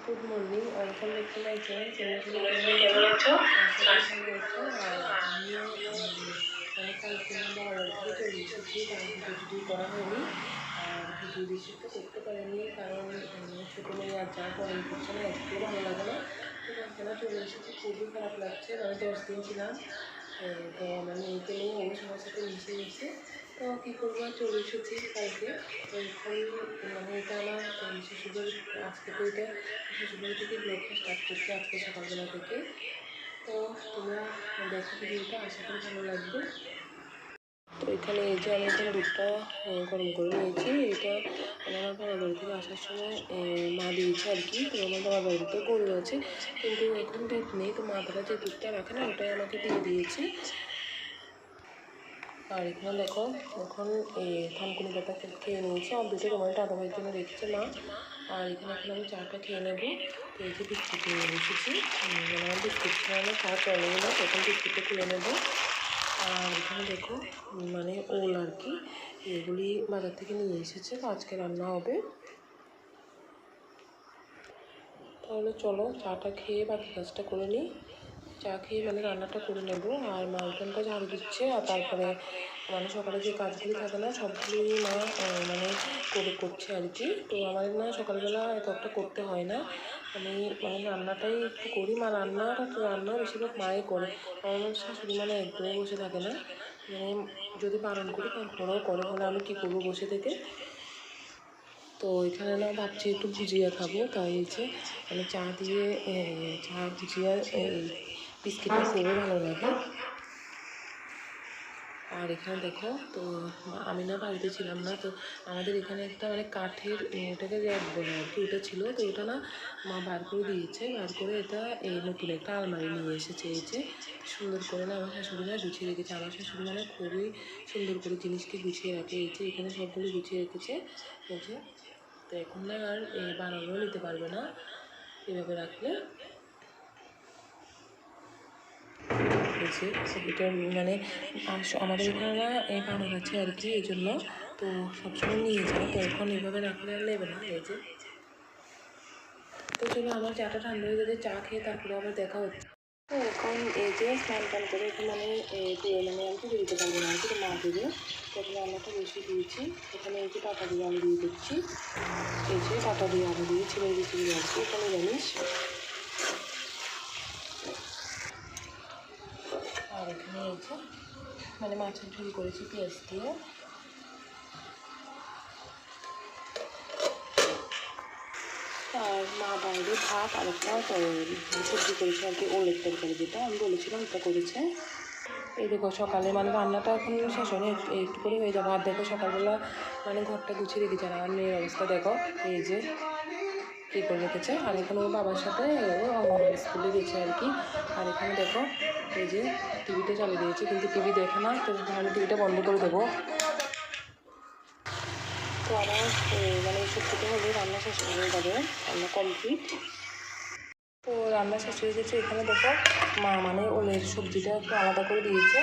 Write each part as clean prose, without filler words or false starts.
Good morning. Welcome back to my channel. কেমন আছো? ভালো আছো? আর আমিও মানে কালকে আমার বাবা বাড়ি থেকে চলে এসেছি, তার ভিডিও করা হয়নি। আর ভিডিও রিসিভটা করতে পারিনি কারণ ছোটো মেয়ে আর যা গরম করছে না, একটু ভালো লাগে না। তো কালকে না চলে এসেছি, খুবই খারাপ লাগছে। মানে 10 দিন ছিলাম, তো আমার মেয়েকে নিয়ে ও সবার সাথে মিশে গেছে। তো কী করবো, আর চলে এসেছি কালকে। তো এখন মানে এটা আমার শ্বশুরবাড়ি, আজকে তো এটা শ্বশুরবাড়ি থেকে ব্লগটা স্টার্ট করছে আজকে সকালবেলা থেকে। তো তোমরা দেখো ভিডিওটা, আশা করি ভালো লাগবে। তো এখানে এই যে আমি এখন দুধটা গরম করে নিয়েছি। এটা আমার বাবার বাড়ি থেকে আসার সময় মা দিয়েছে আর কি। তো আমার বাবার বাড়িতে গরু আছে, কিন্তু এখন দুধ নেই, তো মা তারা যে দুধটা রাখে না, ওটাই আমাকে দিয়ে দিয়েছে। আর এখানে দেখো, এখন এই থানকুনি পাতা খেয়ে নিয়েছি। আর দুটো টমেটো আধা ভাইয়ের জন্য রেখেছে মা। আর এখানে এখন আমি চাটা খেয়ে নেবো। তো এই যে বিস্কুট নিয়ে এসেছি, মানে আমার বিস্কুট খাওয়ানো খাওয়া চলে না, তখন বিস্কুটটা তুলে নেবো। আর এখানে দেখো মানে ওল আর কি, এগুলি বাজার থেকে নিয়ে এসেছে, তো আজকে রান্না হবে। তাহলে চলো চাটা খেয়ে বাকি কাজটা করে নিই। চা খেয়ে মানে রান্নাটা করে নেব। আর মা উঠোনটা ঝাড়ু দিচ্ছে, আর তারপরে মানে সকালে যে কাজগুলি থাকে না, সবগুলি মা মানে করছে আর কি। তো আমার না সকালবেলা এত একটা করতে হয় না, আমি মানে রান্নাটাই একটু করি। মা রান্না বেশিরভাগ মাই করে, আমার শাশুড়ি মানে একদমই বসে থাকে না। মানে যদি বারণ করি তারপরেও করে, বলে আমি কী করবো বসে থেকে। তো এখানে না ভাবছি একটু ভুজিয়া খাবো, তাই হচ্ছে মানে চা দিয়ে চা ভুজিয়া বিস্কিটটা খুবই ভালো লাগে। আর এখানে দেখো, তো আমি না বাড়িতে ছিলাম না, তো আমাদের এখানে একটা মানে কাঠের ওটাকে র্যাক বলে আর কি, ওটা ছিল। তো ওটা না মা বার করে দিয়েছে, বার করে এটা এই নতুন একটা আলমারি নিয়ে এসেছে। এই যে সুন্দর করে না আমার শাশুড়ি না গুছিয়ে রেখেছে। আমার শাশুড়ি মানে খুবই সুন্দর করে জিনিসকে গুছিয়ে রাখে। এই যে এখানে সবগুলো গুছিয়ে রেখেছে। এই যে তো এখন না আর বানানো নিতে পারবে না এভাবে রাখলে। এটা মানে আমাদের এখানে না এই বানর আছে আর কি, এই জন্য তো সবসময় নিয়ে যায়। তো এখন এইভাবে রাখলে আর নেবে না। এই যে তো চলো, আমার চাটা ঠান্ডা হয়ে গেছে, চা খেয়ে তারপরে আবার দেখা হচ্ছে। তো এখন এই যে স্নান টান করে এখন মানে মানে আমি তো দিতে পারবো না আর কি, মা দেবে। তো এখন রান্নাটা বসিয়ে দিয়েছি। এখানে এই যে পাতা দিয়ে আলু দিয়ে দিচ্ছি। এই যে পাতা দিয়ে আলু দিয়ে ছিঁড়ে দিচ্ছি আর কি, এখানে জানিস। আর এখানে এই যে মানে মাছের ঝোল করেছি পেঁয়াজ দিয়ে। আর মা বাইরে ভাত আর একটা সবজি করেছে আর কি, ওলের তরকারি, যেটা আমি বলেছিলাম ওটা করেছে। এই দেখো সকালে মানে রান্নাটা এখন শেষ হয়নি, একটু করে হয়ে যাবে। আর দেখো সকালবেলা মানে ঘরটা গুছিয়ে রেখেছে। আর আমার মেয়ের অবস্থা দেখো, এই যে কী করে রেখেছে। আর এখানে ওর বাবার সাথে ও স্কুলে গেছে আর কি। আর এখানে দেখো এই যে টিভিটা চালিয়ে দিয়েছে, কিন্তু টিভি দেখে না, তো আমি টিভিটা বন্ধ করে দেবো। তো আমার মানে সত্যিটা হলে রান্না শেষ হয়ে যাবে, রান্না কমপ্লিট। তো রান্না শেষ হয়ে গেছে। এখানে দেখো মা মানে ওলের সবজিটা একটু আলাদা করে দিয়েছে,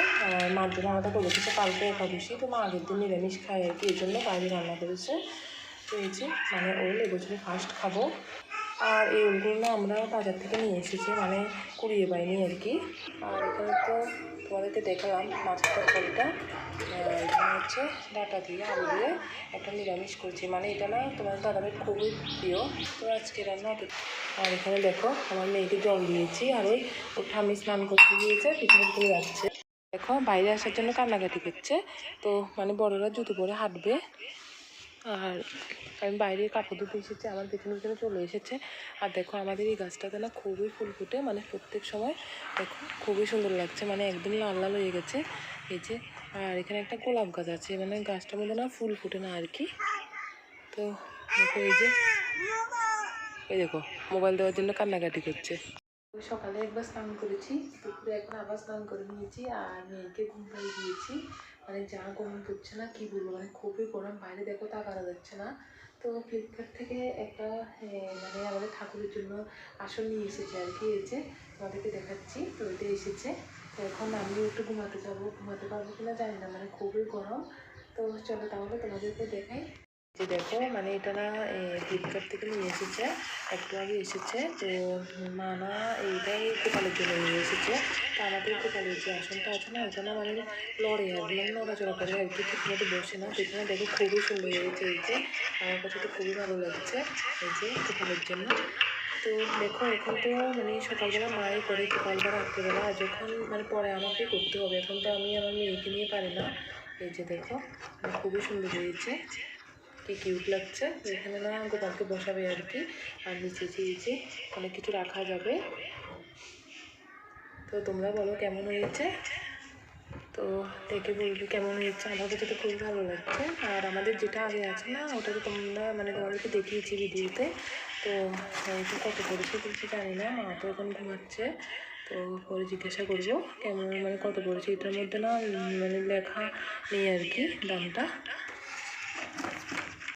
মার জন্য আলাদা করে রেখেছে। কালকে একাদশী, তো মা আগের দিন নিরামিষ খায় আর কি, এই জন্য বাইরে রান্না করেছে। তো এই যে মানে ওল এবছরে ফার্স্ট খাবো। আর এই ওলগুলো না আমরা বাজার থেকে নিয়ে এসেছি, মানে কুড়িয়ে পাইনি আর কি। আর এখানে তো তোমাদেরকে দেখালাম মাছের তরকারিটা। এখানে হচ্ছে ডাঁটা দিয়ে আলু দিয়ে একটা নিরামিষ করছি, মানে এটা না তোমার দাদাভাই খুবই প্রিয়। তো আজকে রান্না অত। আর এখানে দেখো আমার মেয়েকে জল দিয়েছি, আর ওর ঠাম্মি স্নান করতে গিয়েছে, পিছনে পিছনে যাচ্ছে। দেখো বাইরে আসার জন্য কান্নাকাটি করছে। তো মানে বড়রা জুতো পরে হাঁটবে। আর আমি বাইরে কাপড় ধুতে এসেছি, আমার পেছনে পেছনে চলে এসেছে। আর দেখো আমাদের এই গাছটাতে না খুবই ফুল ফুটে, মানে প্রত্যেক সময় দেখো খুবই সুন্দর লাগছে, মানে একদম লাল লাল হয়ে গেছে। এই যে আর এখানে একটা গোলাপ গাছ আছে, মানে গাছটার মধ্যে না ফুল ফুটে না আর কি। তো দেখো এই দেখো মোবাইল দেওয়ার জন্য কান্নাকাটি করছে। সকালে একবার স্নান করেছি, দুপুরে একবার আবার স্নান করে নিয়েছি। আর মেয়েকে ঘুম পাড়িয়ে দিয়েছি। মানে যা গরম পড়ছে না কি বলবো, মানে খুবই গরম, বাইরে দেখো তাকানো যাচ্ছে না। তো ফ্লিপকার্ট থেকে একটা মানে আমাদের ঠাকুরের জন্য আসন নিয়ে এসেছে আর কি, এসে তোমাদেরকে দেখাচ্ছি। তো এটা এসেছে। তো এখন আমিও একটু ঘুমাতে যাবো, ঘুমাতে পারবো কিনা জানি না, মানে খুবই গরম। তো চলো তাহলে তোমাদেরকে দেখাই। যে দেখো মানে এটা না ফ্লিপকার্ট থেকে নিয়ে এসেছে, একটু আগে এসেছে। তো মা না এইটাই গোপালের জন্য নিয়ে এসেছে। তো আমাদের গোপালের যে আসনটা আছে না ওটা না মানে লড়ে আর মানে নড়াচড়া করে আর কি, ঠিক মতো বসে না। সেখানে দেখো খুবই সুন্দর হয়েছে এই যে, আমার কাছে তো খুবই ভালো লাগছে এই যে গোপালের জন্য। তো দেখো এখন তো মানে সকালবেলা মাই করে, সকালবেলা রাত্রিবেলা, আর যখন মানে পরে আমাকেই করতে হবে, এখন তো আমি আমার মেয়েকে নিয়ে পারি না। এই যে দেখো খুবই সুন্দর হয়েছে, কি কিউট লাগছে। তো এখানে না গোপালকে বসাবে আর কি, আর নিচে যে অনেক কিছু রাখা যাবে। তো তোমরা বলো কেমন হয়েছে, তো দেখে বলবি কেমন হয়েছে। আমার কাছে তো খুবই ভালো লাগছে। আর আমাদের যেটা আগে আছে না ওটা তো তোমরা মানে তোমাদেরকে দেখিয়েছি ভিডিওতে। তো এটা কত পড়েছে কিছু জানি না, মা তো এখন ঘুমাচ্ছে। তো পরে জিজ্ঞাসা করবো কেমন মানে কত পড়েছে। এটার মধ্যে না মানে লেখা নেই আর কি দামটা।